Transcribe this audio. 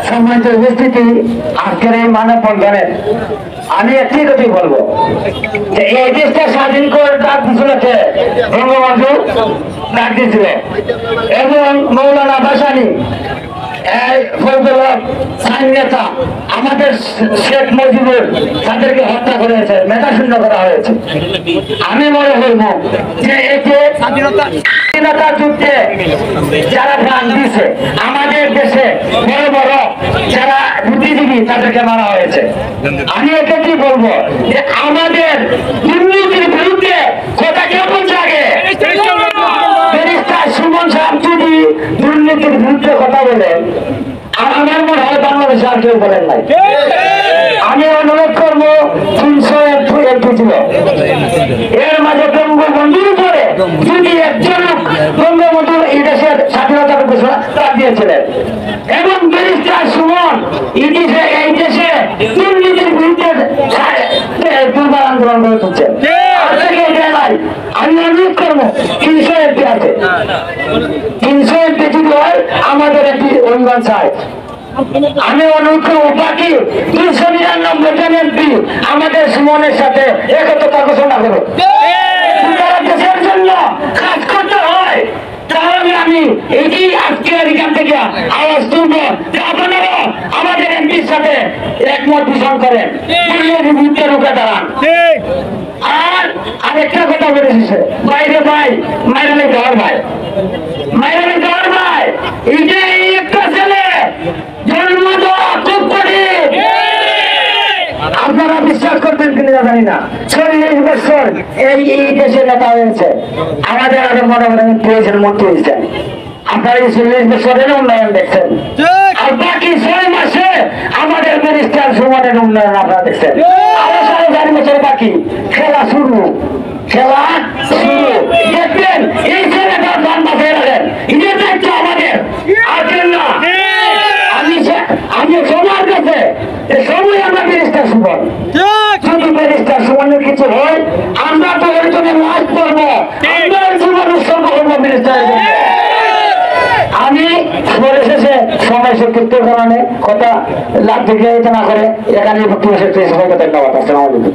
সম্মানিত উপস্থিতি, আজকের এই মানববন্ধনে আমি একটি কথাই বলবো যে এই দেশটা স্বাধীন করে ডাক দিয়েছিল বঙ্গবন্ধু ডাক দিয়েছিল এবং মৌলানা ভাসানী নেতা আমাদের শেখ মুজিবুর তাদেরকে হত্যা করেছে, মেধা শূন্য করা হয়েছে। আমি মনে করবো যে এতে স্বাধীনতা যুদ্ধে যারা প্রাণ দিয়েছে আমাদের দেশে বড় বড় যারা বুদ্ধিজীবী তাদেরকে মারা হয়েছে। আমি একে কি বলবো যে আমাদের দুর্নীতির বিরুদ্ধে কথা কেউ বলছে আগে সুমন সাহেব যদি দুর্নীতির বিরুদ্ধে কথা বলে আমার মনে হয় বাংলাদেশে আর কেউ বলেন নাই। আমি অনুরোধ করবো 300 এমপি ছিল, এর মাঝে বঙ্গবন্ধুর উপরে যদি একজন বঙ্গবন্ধু এই দেশের স্বাধীনতার ঘোষণা দিয়েছিলেন এবং ব্যারিস্টার সুমন এই দেশে দুর্নীতির বিরুদ্ধে দুর্বার আন্দোলন গড়ে তুলছেন। আমি অনুরোধ করবো 300 এমপি আছে, 300 এমপি যদি হয় আমাদের একটি অনুদান চাই। আমি অনুরোধ করবো বাকি 299 জন এমপি আমাদের সুমনের সাথে একত্রতা ঘোষণা করো। দেশের জন্য কাজ করতে হয় তাহলে আমি এটি আজকে এখান থেকে আওয়াজ তুলবো যে আপনারা আমাদের এমপির সাথে একমত পোষণ করেন, বিরুদ্ধে রুখে দাঁড়ান। আর আরেকটা কথা বলেছে বাইরে ভাই মাইরালি দেওয়ার ভাই, মাইরালি দেওয়ার ভাই এটাই একটা ছেলে জন্ম দেওয়া খুব কঠিন। আপনারা বিশ্বাস করবেন কিনা জানি না, 40 বছর এই দেশের নেতা হয়েছে, আমাদের আগে মনে মনে পেয়েছেন মন্ত্রী হয়েছেন। আপনারা এই 40 বছরের উন্নয়ন দেখছেন, আর বাকি 6 মাসে আমাদের ব্যারিস্টার সুমনের উন্নয়ন আপনারা দেখছেন। আরো 4.5 বছর বাকি, খেলা শুরু, খেলা শুরু। দেখবেন এই ছেলেটা দান বাঁচিয়ে রাখেন, এদের দায়িত্ব আমাদের আর কেন না। আমি সবার কাছে সবই আমরা ব্যারিস্টার সুমন, যদি ব্যারিস্টার সুমনের কিছু হয় আমরা তো এর জন্য লাশ করবো, আমরা জীবন উৎসর্গ করবো ব্যারিস্টারের জন্য। আমি শেষে সময় সংক্ষিপ্তের কারণে কথা লাভ দিকে না করে এখানে বক্তব্য শেষ। সবাইকে ধন্যবাদ। আসসালামু আলাইকুম।